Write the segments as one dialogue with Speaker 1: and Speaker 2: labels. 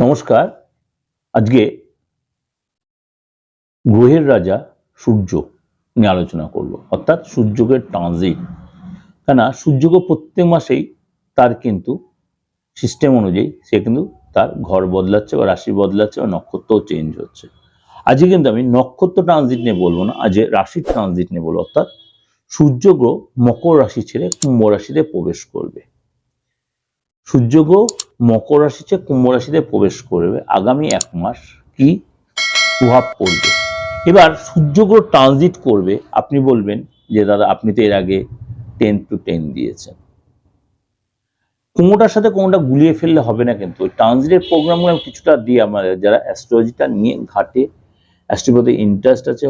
Speaker 1: নমস্কার। আজকে গ্রহের রাজা সূর্য নিয়ে আলোচনা করব, অর্থাৎ সূর্যকে ট্রানজিট। কেন সূর্যকে প্রত্যেক মাসেই তার কিন্তু সিস্টেম অনুযায়ী সে কিন্তু তার ঘর বদলাচ্ছে বা রাশি বদলাচ্ছে বা নক্ষত্রও চেঞ্জ হচ্ছে। আজকে কিন্তু আমি নক্ষত্র ট্রানজিট নিয়ে বলবো না, আজকে রাশির ট্রানজিট নিয়ে বলবো। অর্থাৎ সূর্য গ্রহ মকর রাশি ছেড়ে কুম্ভ রাশিতে প্রবেশ করবে। সূর্য গ্রহ মকর রাশি ছেড়ে কুম্ভ রাশিতে প্রবেশ করবে। আগামী এক মাস কি প্রভাব পড়বে? এবার সূর্য গ্রহ ট্রানজিট করবে। আপনি বলবেন যে দাদা আপনি তো এর আগে 10 to 10 দিয়েছেন, কোনোটার সাথে কোনোটা গুলিয়ে ফেললে হবে না। কিন্তু ওই ট্রানজিটের প্রোগ্রামগুলো কিছুটা দিয়ে আমাদের যারা অ্যাস্ট্রোলজিটা নিয়ে ঘাটে, অ্যাস্ট্রোলজির প্রতি ইন্টারেস্ট আছে,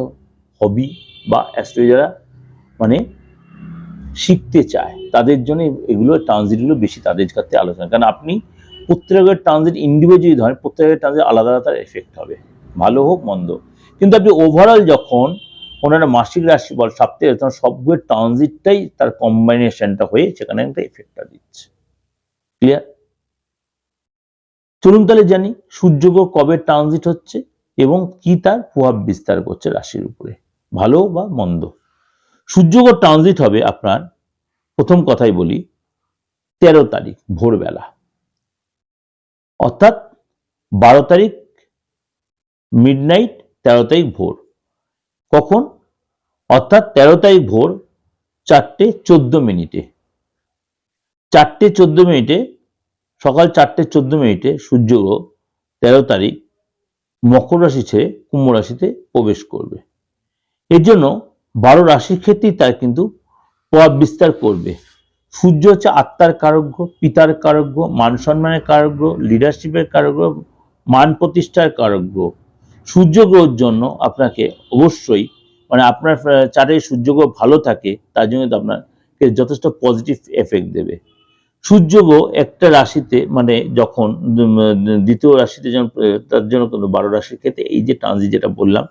Speaker 1: হবি বা অ্যাস্ট্রোলজি যারা মানে শিখতে চায় তাদের জন্য এগুলো ট্রানজিটগুলো বেশি তাদের কাছে আলোচনা। কারণ আপনি প্রত্যেকের ট্রানজিট ইন্ডিভিজুয়ালি ধরেন, প্রত্যেকের ট্রানজিট আলাদা আলাদা তার এফেক্ট হবে, ভালো হোক মন্দ। কিন্তু আপনি ওভারঅল যখন ওনারা মাসিক রাশি বল সাপ্তাহিক, তখন সবগুলোর ট্রানজিটটাই তার কম্বাইনেশনটা হয়ে সেখানে একটা এফেক্টটা দিচ্ছে। ক্লিয়ার? চলুন তাহলে জানি সূর্যগ্রহ কবে ট্রানজিট হচ্ছে এবং কি তার প্রভাব বিস্তার করছে রাশির উপরে, ভালো বা মন্দ। সূর্যগ্রহ ট্রানজিট হবে আপনার, প্রথম কথাই বলি, 13 তারিখ ভোরবেলা, অর্থাৎ 12 তারিখ মিডনাইট, 13 তারিখ ভোর। কখন? অর্থাৎ 13 তারিখ ভোর 4:14 4:14 সকাল 4:14 সূর্যগ্রহ 13 তারিখ মকর রাশি ছেড়ে কুম্ভ রাশিতে প্রবেশ করবে। এর জন্য 12 রাশির ক্ষেত্রেই তার কিন্তু প্রভাব বিস্তার করবে। সূর্য হচ্ছে আত্মার কারক, পিতার কারক, মান সম্মানের কারক, লিডারশিপের কারক, মান প্রতিষ্ঠার কারক। সূর্য গ্রহের জন্য আপনাকে অবশ্যই আপনার চারে সূর্য গ্রহ ভালো থাকে, তার জন্য আপনাকে যথেষ্ট পজিটিভ এফেক্ট দেবে। সূর্য গ্রহ একটা রাশিতে যখন দ্বিতীয় রাশিতে যখন, তার জন্য কিন্তু 12 রাশির ক্ষেত্রে এই যে ট্রানজিট যেটা বললাম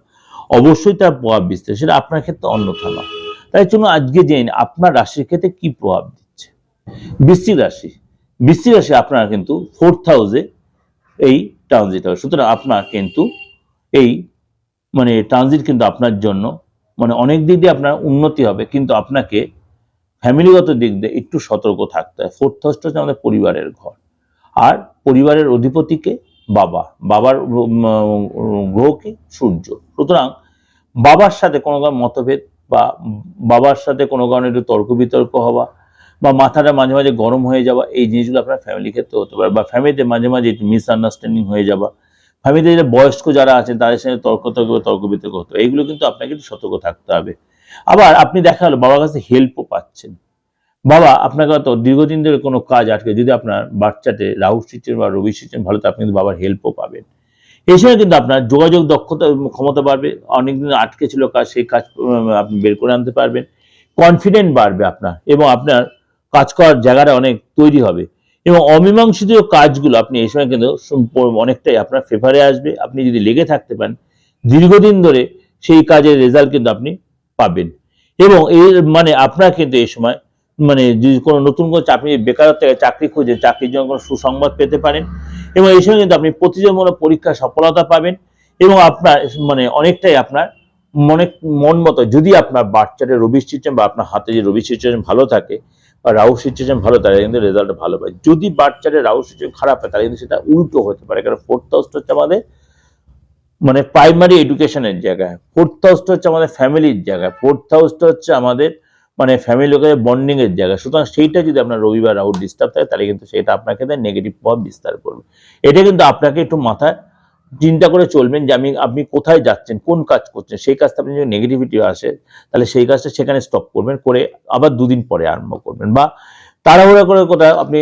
Speaker 1: অবশ্যই তার প্রভাব বিস্তার, সেটা আপনার ক্ষেত্রে অন্যথা নয়। তাই জন্য আজকে জেনে আপনার রাশির ক্ষেত্রে কি প্রভাব দিচ্ছে। বৃশ্চিক রাশি, বৃশ্চিক রাশি আপনার কিন্তু 4th হাউসে এই ট্রানজিট হবে। সুতরাং আপনার কিন্তু এই ট্রানজিট কিন্তু আপনার জন্য অনেক দিক দিয়ে আপনার উন্নতি হবে, কিন্তু আপনাকে ফ্যামিলিগত দিক দিয়ে একটু সতর্ক থাকতে হয়। 4th হাউস হচ্ছে আমাদের পরিবারের ঘর, আর পরিবারের অধিপতিকে বাবার গ্রহকে সূর্য। সুতরাং বাবার সাথে কোনো মতভেদ বা বাবার সাথে কোনো কারণে একটু তর্ক বিতর্ক হওয়া বা মাথাটা মাঝে মাঝে গরম হয়ে যাওয়া, এই জিনিসগুলো আপনার ফ্যামিলির ক্ষেত্রে হতে পারে। বা ফ্যামিলিতে মাঝে মাঝে একটু মিসআন্ডারস্ট্যান্ডিং হয়ে যাওয়া, ফ্যামিলিতে যে বয়স্ক যারা আছেন তাদের সাথে তর্ক বিতর্ক হতে হবে, এইগুলো কিন্তু আপনাকে একটু সতর্ক থাকতে হবে। আবার আপনি দেখা গেল বাবার কাছে হেল্পও পাচ্ছেন, বাবা আপনাকে হয়তো দীর্ঘদিন ধরে কোনো কাজ আটকে, যদি আপনার বাচ্চাতে রাহু সিস্টেম বা রবি সিস্টেম ভালো, তো আপনি কিন্তু বাবার হেল্পও পাবেন। এই সময় কিন্তু আপনার যোগাযোগ দক্ষতা ক্ষমতা বাড়বে, অনেকদিন আটকে ছিল কাজ, সেই কাজ আপনি বের করে আনতে পারবেন। কনফিডেন্ট বাড়বে আপনার, এবং আপনার কাজ করার জায়গাটা অনেক তৈরি হবে, এবং অমীমাংসিত কাজগুলো আপনি এই সময় কিন্তু অনেকটাই আপনার ফেভারে আসবে। আপনি যদি লেগে থাকতে পারেন দীর্ঘদিন ধরে, সেই কাজের রেজাল্ট কিন্তু আপনি পাবেন। এবং এই আপনার কিন্তু এই সময় যদি কোনো নতুন কোনো চাকরি, বেকারত্ব থেকে চাকরি খুঁজে, চাকরির জন্য কোনো সুসংবাদ পেতে পারেন, এবং এই সময় কিন্তু আপনি প্রতিযোগিতামূলক পরীক্ষায় সফলতা পাবেন। এবং আপনার অনেকটাই আপনার মন মতো, যদি আপনার বাচ্চাদের রবি সিস্টেম বা আপনার হাতে যে রবি সিস্টেম ভালো থাকে বা রাহু সিস্টেম ভালো থাকে, কিন্তু রেজাল্ট ভালো পায়। যদি বাচ্চাদের রাহু সিস্টেম খারাপ হয়, তাহলে কিন্তু সেটা উল্টো হতে পারে। কারণ 4th হাউস হচ্ছে আমাদের প্রাইমারি এডুকেশনের জায়গা, 4th হাউস হচ্ছে আমাদের ফ্যামিলির জায়গা, 4th হাউসটা হচ্ছে আমাদের ফ্যামিলি লোকের বন্ডিং এর জায়গা। সুতরাং সেইটা যদি আপনার রবিবার রাহু ডিস্টার্ব থাকে, তাহলে কিন্তু সেটা আপনার ক্ষেত্রে নেগেটিভ প্রভাব বিস্তার করবে। এটা কিন্তু আপনাকে একটু মাথায় চিন্তা করে চলবেন যে আপনি কোথায় যাচ্ছেন, কোন কাজ করছেন। সেই কাজটা আপনি যদি নেগেটিভিটি আসে, তাহলে সেই কাজটা সেখানে স্টপ করবেন, করে আবার 2 দিন পরে আরম্ভ করবেন। বা তাড়াহুড়া করে কোথাও আপনি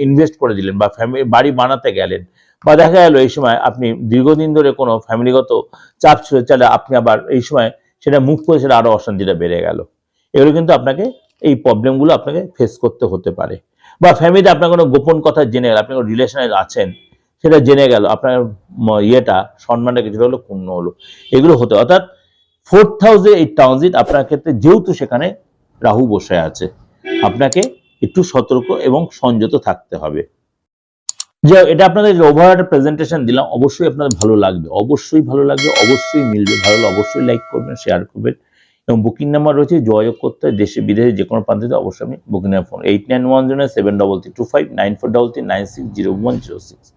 Speaker 1: ইনভেস্ট করে দিলেন, বা বাড়ি বানাতে গেলেন, বা দেখা গেল এই সময় আপনি দীর্ঘদিন ধরে কোনো ফ্যামিলিগত চাপ ছিল, তাহলে আপনি আবার এই সময় সেটা মুভ করে সেটা আরো অশান্তিটা বেড়ে গেল। এগুলো কিন্তু আপনাকে, এই প্রবলেমগুলো আপনাকে ফেস করতে হতে পারে। বা ফ্যামিলিতে আপনার কোনো গোপন কথা জেনে গেল, আপনি কোনো রিলেশনে আছেন, সেটা জেনে গেল, আপনার সম্মানটা কিছুটা হলো ক্ষুণ্ণ হলো, এগুলো হতে। অর্থাৎ 4th হাউসে এই ট্রানজিট আপনার ক্ষেত্রে, যেহেতু সেখানে রাহু বসে আছে, আপনাকে একটু সতর্ক এবং সংযত থাকতে হবে। যে এটা আপনাদের ওভারঅল প্রেজেন্টেশন দিলাম, অবশ্যই আপনাদের ভালো লাগবে, অবশ্যই ভালো লাগবে, অবশ্যই মিলবে। ভালো লাগলে অবশ্যই লাইক করবেন, শেয়ার করবেন এবং বুকিং নাম্বার রয়েছে, যোগাযোগ করতে হয় দেশে বিদেশে যে কোনো প্রান্তে। অবশ্যই আমি বুকিং নাম্বার ফোন 891073325943960106।